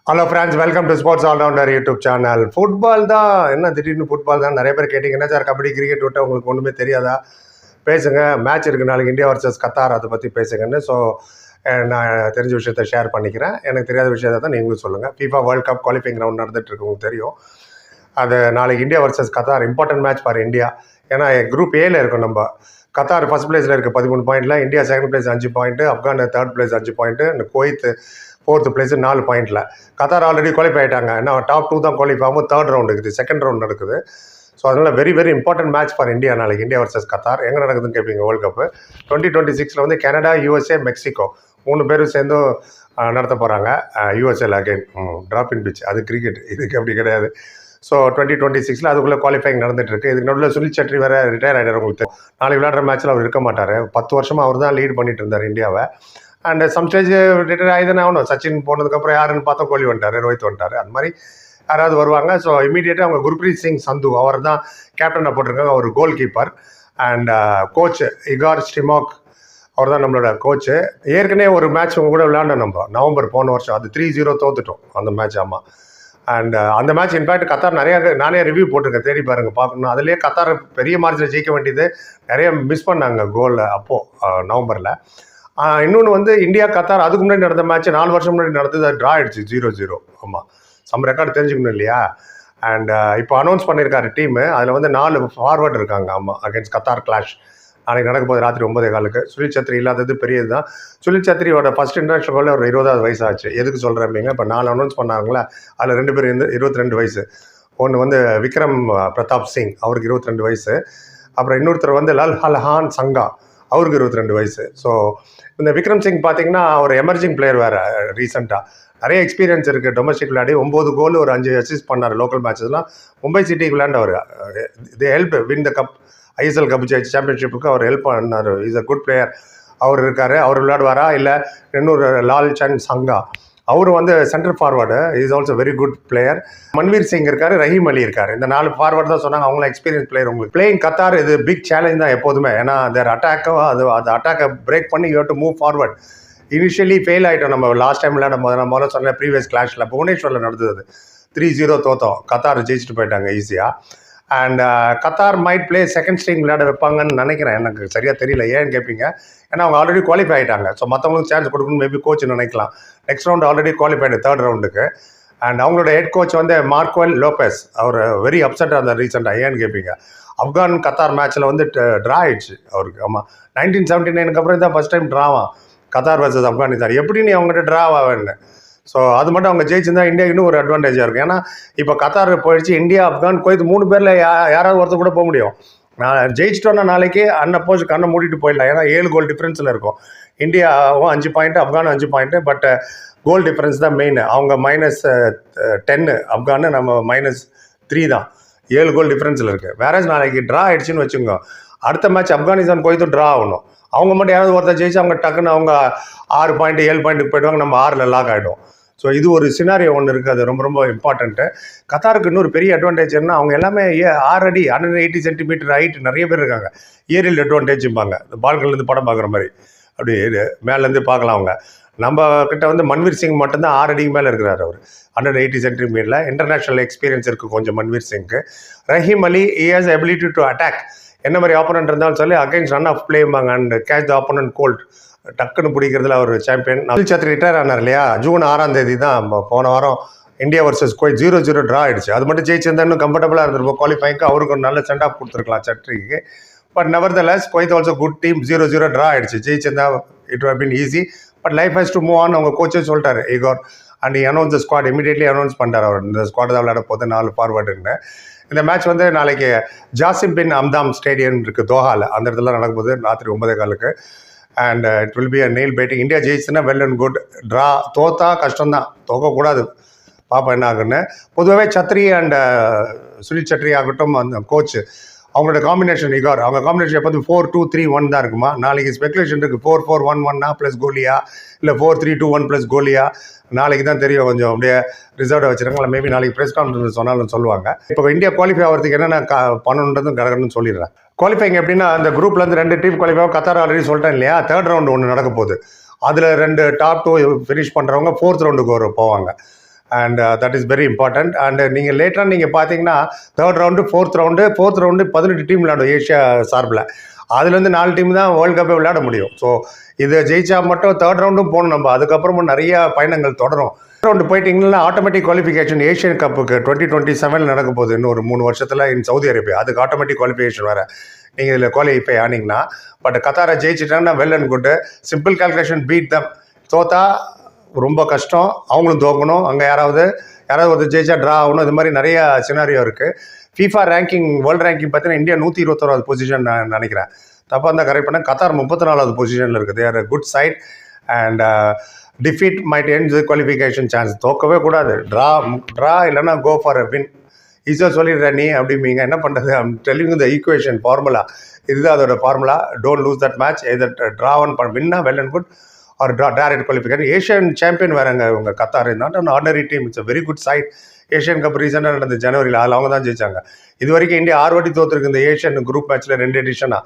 Hello friends, welcome to sports allrounder YouTube channel. Football தான் என்ன, திடீர்னு ஃபுட்பால் தான் நிறைய பேர் கேட்டிங்க. என்ன சார் கபடி கிரிக்கெட் விட்டு உங்களுக்கு ஒன்றுமே தெரியாதா? பேசுங்க, மேட்ச் இருக்குது நாளைக்கு இந்தியா வர்சஸ் கத்தார், அதை பற்றி பேசுங்கன்னு. ஸோ நான் தெரிஞ்ச விஷயத்த ஷேர் பண்ணிக்கிறேன். எனக்கு தெரியாத விஷயத்தை தான் நீங்களும் சொல்லுங்கள். FIFA world cup qualifying round நடந்துகிட்ருக்கு, உங்களுக்கு தெரியும். அது நாளைக்கு India versus Qatar, important match for India. ஏன்னா குரூப் ஏல இருக்கும். நம்ம கத்தார் ஃபர்ஸ்ட் பிளேஸில் இருக்குது 13 பாயிண்டில், India second place 5 point, Afghan third place 5 point, Kuwait fourth place 4 பாயிண்டில். கத்தார் ஆல்ரெடி குவாலிஃபை ஆகிட்டாங்க. ஏன்னா டாப் 2 தான் குவாலிஃபை ஆகும். தேர்ட் ரவுண்ட் இருக்குது, செகண்ட் ரவுண்ட் நடக்குது. ஸோ அதனால் very very important match for India நாளைக்கு, இந்தியா வர்சஸ் கத்தார். எங்கே நடக்குதுன்னு கேட்பீங்க? வேர்ல்டு கப்பு 2026 வந்து கனடா, USA, மெக்சிகோ 3 பேரும் சேர்ந்து நடத்த போகிறாங்க. யூஎஸ்ஏல அகைன் ட்ராப் இன் பிச், அது கிரிக்கெட், இதுக்கு அப்படி கிடையாது. ஸோ 2026 அதுக்குள்ளே குவாலிஃபைங் நடந்துகிட்ருக்கு. இதுக்கு நடுவில் சுனில் செட்ரி வேறு ரிட்டையர் ஆகிட்டார். உங்களுக்கு நாளைக்கு விளையாடுற மேட்ச்சில் அவர் இருக்க மாட்டார். 10 வருஷமாக அவர் தான் லீட் பண்ணிட்டு இருந்தார் இந்தியாவை. அண்ட் சம் ஸ்டேஜ் ரிட்டையர் ஆகிதானே ஆகணும். சச்சின் போனதுக்கப்புறம் யாருன்னு பார்த்தா கோலி வந்துட்டார், ரோஹித் வந்துட்டார். அது மாதிரி யாராவது வருவாங்க. ஸோ இமீடியட்டாக அவங்க குர்ப்ரீத் சிங் சந்து அவர் தான் கேப்டனாக போட்டிருக்காங்க. அவர் goal keeper. And coach Igor Stimac, அவர் தான் நம்மளோட கோச்சு. ஏற்கனவே ஒரு மேட்ச் உங்க கூட விளையாண்டோம் நம்ம நவம்பர் போன வருஷம். அது 3-0 தோத்துட்டோம் அந்த மேட்ச். ஆமாம். அண்ட் அந்த மேட்ச் இன்ஃபேக்ட் கத்தார் நானே ரிவ்யூ போட்டிருக்கேன், தேடி பாருங்கள், பார்க்கணும். அதுலேயே கத்தார் பெரிய மார்ஜினில் ஜெயிக்க வேண்டியது, நிறைய மிஸ் பண்ணாங்க கோல் அப்போது நவம்பரில். இன்னொன்று வந்து இந்தியா கத்தார் அதுக்கு முன்னாடி நடந்த மேட்ச் 4 வருஷம் முன்னாடி நடந்தது, ட்ரா ஆயிடுச்சு 0-0. ஆமாம், சம் ரெக்கார்டு தெரிஞ்சுக்கணும் இல்லையா? அண்ட் இப்போ அனௌன்ஸ் பண்ணியிருக்காரு டீமு. அதில் வந்து 4 ஃபார்வர்டு இருக்காங்க. ஆமாம், அகேன்ஸ்ட் கத்தார் கிளாஷ் நாளைக்கு நடக்க போது ராத்திரி 9:15. சுனில் சத்ரி இல்லாதது பெரியது தான். சுனில் சத்ரியோட ஃபர்ஸ்ட் இன்டர்நேஷனல் கோலில் ஒரு 20வது வயசு ஆச்சு. எதுக்கு சொல்கிறேன்? இப்போ 4 அனௌன்ஸ் பண்ணாங்களா, அதில் 2 பேர் 22 வயசு. ஒன்று வந்து விக்ரம் பிரதாப் சிங், அவருக்கு 22 வயசு. அப்புறம் இன்னொருத்தர் வந்து லல்ஹல்ஹான் சங்கா, அவருக்கு 22 வயசு. ஸோ இந்த விக்ரம் சிங் பார்த்தீங்கன்னா ஒரு எமர்ஜிங் பிளேயர் வேறு. ரீசெண்டாக நிறைய எக்ஸ்பீரியன்ஸ் இருக்குது. டொமஸ்டிக் விளையாடி 9 கோல் ஒரு 5 அசிஸ்ட் பண்ணார். லோக்கல் மேட்சஸ்லாம் மும்பை சிட்டிக்கு விளையாண்டவர். They help win the cup, ISL cup ஜெயிச்சு சாம்பியன்ஷிப்புக்கு அவர் ஹெல்ப் பண்ணார். Is a good player. அவர் இருக்கார். அவர் விளையாடுவாரா? இல்லை இன்னொரு லால் சந்த் சங்கா, அவர் வந்து centre forward, is also very good player. Manvir Singh இருக்காரு, ரஹீம் அலி இருக்காரு. இந்த 4 ஃபார்வர்டு தான் சொன்னாங்க. அவங்களாம் எக்ஸ்பீரியன்ஸ் பிளேயர். உங்களுக்கு பிளேயிங் கத்தார் இது பிக் சேலஞ்ச் தான் எப்போதுமே. ஏன்னா தேர் அட்டாக்கோ, அது அட்டாக்கை பிரேக் பண்ணி you have to move forward. Initially fail ஆகிட்டோம் நம்ம லாஸ்ட் டைம் விளையாடும் போது. நான் முதல்ல சொன்ன ப்ரீவியஸ் கிளாஷில் புவனேஸ்வரில் நடந்தது 3-0 தோத்தோம். கத்தார் ஜெயிச்சுட்டு போயிட்டாங்க ஈஸியாக. And Qatar might play second string விளையாட வைப்பாங்கன்னு நினைக்கிறேன். எனக்கு சரியாக தெரியல. ஏன்னு கேட்பீங்க? ஏன்னா அவங்க ஆல்ரெடி குவாலிஃபை ஆகிட்டாங்க. ஸோ மற்றவங்களுக்கு சான்ஸ் கொடுக்கணும் மேபி கோச் நினைக்கலாம். Next round already qualified, third ரவுண்டுக்கு. அண்ட் அவங்களோட ஹெட் கோச் வந்து மார்க்வெல் லோபஸ், அவர் வெரி அப்செட்டாக இருந்தார் ரீசெண்டாக. ஏன்னு கேட்பீங்க? ஆப்கான் கத்தார் மேட்ச்சில் வந்து ட்ரா ஆயிடுச்சு அவருக்கு. ஆமாம், 1979 அப்புறம் தான் ஃபர்ஸ்ட் டைம் ட்ராவான் கத்தார் வர்சஸ் ஆப்கானிஸ்தான். எப்படி நீ அவங்ககிட்ட ட்ரா ஆவேன்னு. ஸோ அது மட்டும் அவங்க ஜெயிச்சிருந்தா இந்தியா இன்னும் ஒரு அட்வான்டேஜாக இருக்கும். ஏன்னா இப்போ கத்தார் போயிடுச்சு, இந்தியா ஆப்கான் குவைத் 3 பேரில் யாராவது ஒருத்தர் கூட போக முடியும். நான் ஜெயிச்சிட்டோன்னா நாளைக்கு போச்சு கண்ணை மூடிட்டு போயிடலாம். ஏன்னா 7 கோல் டிஃப்ரென்ஸில் இருக்கும். இந்தியாவும் 5 பாயிண்ட்டு, ஆப்கானும் 5 பாயிண்ட்டு. பட் கோல் டிஃப்ரென்ஸ் தான் மெயின். அவங்க -10, ஆப்கானு நம்ம -3 தான். 7 கோல் டிஃப்ரென்ஸில் இருக்குது. வேற நாளைக்கு ட்ரா ஆயிடுச்சுன்னு வச்சுக்கோங்க, அடுத்த மேட்ச் ஆப்கானிஸ்தான் குவைத்தும் ட்ரா ஆகணும். அவங்க மட்டும் யாராவது ஒருத்தர் ஜெயிச்சு அவங்க டக்குன்னு அவங்க 6 பாயிண்ட்டு 7 பாயிண்ட்டுக்கு போயிடுவாங்க. நம்ம 6ல் லாக் ஆகிடும். ஸோ இது ஒரு சினாரியோ ஒன்று இருக்குது. அது ரொம்ப ரொம்ப இம்பார்ட்டண்ட்டு. கத்தாருக்கு இன்னொரு பெரிய அட்வான்டேஜ் என்ன, அவங்க எல்லாமே 6 அடி 180 சென்டிமீட்டர் ஹைட் நிறைய பேர் இருக்காங்க. ஏரியல் அட்வான்டேஜும்பாங்க, இந்த பால்கள்லேருந்து படம் பார்க்குற மாதிரி அப்படி மேலேருந்து பார்க்கலாம். அவங்க நம்ம கிட்ட வந்து மன்வீர் சிங் மட்டும்தான் 6 அடிக்கு மேலே இருக்கிறார். அவர் 180 சென்டிமீட்டரில் இன்டர்நேஷ்னல் எக்ஸ்பீரியன்ஸ் இருக்குது கொஞ்சம் மன்வீர் சிங்க்கு. Rahim Ali has ability to attack. என்ன மாதிரி ஆப்போனன்ட் இருந்தாலும் சொல்லி அகைன்ஸ்ட் ரன் ஆஃப் பிளேம்பாங்க and catch the opponent cold, டக்குன்னு பிடிக்கிறதுல அவர் சாம்பியன். சுனில் சத்ரி ரிட்டையர் ஆனார் இல்லையா? ஜூன் 6ஆம் தேதி தான் போன வாரம் இந்தியா வர்சஸ் குவைத் 0-0 ட்ரா ஆயிடுச்சு. அது மட்டும் ஜெயிச்சிருந்தா இன்னும் கம்ஃபர்டபுளாக இருந்திருப்போம். குவாலிஃபைக்கு அவருக்கு ஒரு நல்ல சென்ட் ஆஃப் கொடுத்துருக்கலாம் சத்ரிக்கு. But nevertheless Kuwait also good team. 0-0 draw ஆயிடுச்சு. ஜெயிச்சிருந்தா it have been easy. But life has to move on. அவங்க கோச்சே சொல்லிட்டாரு Igor. And announce the squad, immediately announce பண்ணிட்டார் அவர். இந்த ஸ்குவாட் தான் விளையாட போது 4 ஃபார்வர்டுன்னு. இந்த மேட்ச் வந்து நாளைக்கு ஜாசிம் பின் அம்தாம் ஸ்டேடியம் இருக்குது தோஹாவில். அந்த இடத்துல நடக்கும்போது ராத்திரி 9:15. And it will be a nail biting. India ஜெயிச்சுன்னா வெல் அண்ட் குட். ட்ரா தோத்தா கஷ்டம்தான், தோக்கக்கூடாது. பாப்பா என்ன ஆகுன்னு. பொதுவாகவே சத்ரி அண்ட் சுனில் சத்ரி ஆகட்டும், அந்த கோச் அவங்களோட காம்பினேஷன் இகார், அவங்க காம்பினேஷன் எப்போது 4-2-3-1 தான் இருக்குமா? நாளைக்கு ஸ்பெகுலேஷன் இருக்குது 4-4-1-1 ப்ளஸ் கோலியா, இல்லை 4-3-2-1 ப்ளஸ் கோலியா. நாளைக்கு தான் தெரியும். கொஞ்சம் அப்படியே ரிசர்வ்டாக வச்சுருக்காங்களா, மேபி நாளைக்கு ப்ரெஸ் கான்ஃபரன்ஸ் சொன்னாலும் சொல்லுவாங்க. இப்போ இந்தியா குவாலிஃபை ஆகிறதுக்கு என்னென்ன பண்ணணுன்றதும் கடகடன்னு சொல்லிடுறேன். குவாலிஃபைங் எப்படின்னா, அந்த குரூப்லேருந்து 2 டீம் குவாலிஃபை ஆகும். கத்தார் ஆல்ரெடி சொல்லிட்டேன் இல்லையா? தேர்ட் ரவுண்டு ஒன்று நடக்க போகுது. அதில் 2 டாப் 2 ஃபினிஷ் பண்ணுறவங்க 4th ரவுண்டுக்கு போவாங்க. And that is very important. And நீங்கள் லேட்டராக நீங்கள் பார்த்தீங்கன்னா third round fourth round 18 team விளையாடும் ஏஷியா சார்பில். அதுலேருந்து 4 டீம் தான் வேர்ல்டு கப்பை விளையாட முடியும். ஸோ இதை ஜெயிச்சா மட்டும் தேர்ட் ரவுண்டும் போகணும் நம்ம. அதுக்கப்புறமும் நிறைய பயணங்கள் தொடரும். ரவுண்டு போயிட்டீங்கன்னா ஆட்டோமேட்டிக் குவாலிஃபிகேஷன் ஏஷியன் கப்புக்கு 2027 நடக்க போகுது, இன்னும் ஒரு 3 வருஷத்தில் இன் சவுதி அரேபியா. அதுக்கு ஆட்டோமேட்டிக் குவாலிஃபிகேஷன் வேறு. நீங்கள் இதில் குவாலிஃபை ஆனீங்கன்னா. பட் கத்தாரை ஜெயிச்சிட்டாங்கன்னா well and good. Simple calculation, beat them. தோத்தா ரொம்ப கஷ்டம், அவங்களும் தோக்கணும். அங்கே யாராவது ஒரு ஜெயிச்சா ட்ரா ஆகணும். இது மாதிரி நிறைய சினாரியோ இருக்குது. ஃபீஃபா ரேங்கிங், வேர்ல்டு ரேங்கிங் பார்த்தீங்கன்னா இந்தியா 121வது பொசிஷன் நான் நினைக்கிறேன். தப்பாக இருந்தால் கரெக்ட் பண்ணேன். கத்தார் 34வது பொசிஷனில் இருக்குது. They're good side. And defeat might end qualification chance. தோக்கவே கூடாது. ட்ரா இல்லைன்னா கோ ஃபார் அ வின். ஈஸியாக சொல்லிடுற நீ அப்படிம்பீங்க. என்ன பண்ணுறது? I'm telling the equation formula. இதுதான் அதோட formula. Don't lose that match. Either draw வின்னா well and good or direct qualification. Asian champion வேறுங்க இவங்க Qatar. Not an ordinary team. It's a very good side. Asian cup ரீசெண்டாக நடந்த ஜனவரியில். அதில் அவங்க தான் ஜெயிச்சாங்க. இது வரைக்கும் இந்தியா 6 வாட்டி தோற்றுருக்கு இந்த ஏஷியன் குரூப் மேட்ச்சில் 2 எடிஷனாக.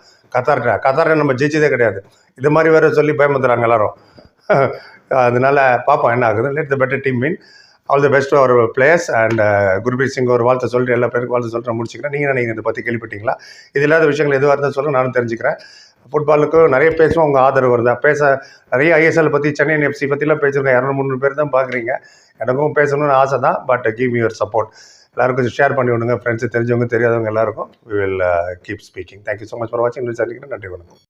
கத்தாரை நம்ம ஜெயிச்சதே கிடையாது. இது மாதிரி வேறு சொல்லி பயமுத்துறாங்க எல்லாரும். அதனால பார்ப்போம் என்ன ஆகுது. Let the better team win. All the best our players. And Gurbir Singh ஒரு வாழ்த்து சொல்லிட்டு எல்லா பேருக்கும் வாழ்த்து சொல்லிட்டு முடிச்சுக்கிறேன். நீங்கள் இதை பற்றி கேள்விப்பட்டீங்களா? இது இல்லாத விஷயங்கள் எதுவாக இருந்தால் சொல்லுங்கள், நானும் தெரிஞ்சுக்கிறேன். ஃபுட்பாலுக்கு நிறைய பேசுவோம், உங்கள் ஆதரவு வருதா? நிறைய ஐஎஸ்எல் பற்றி, சென்னை எஃப்சி பற்றிலாம் பேசியிருக்கேன். 200-300 பேர் தான் பார்க்குறீங்க. எனக்கும் பேசணும்னு ஆசை தான். But give your support. எல்லாருக்கும் ஷேர் பண்ணி விடுங்க. ஃப்ரெண்ட்ஸு, தெரிஞ்சவங்க தெரியாதவங்க எல்லாருக்கும். We will keep speaking. Thank you so much for வாட்சிங். சந்திக்கிறேன். நன்றி, வணக்கம்.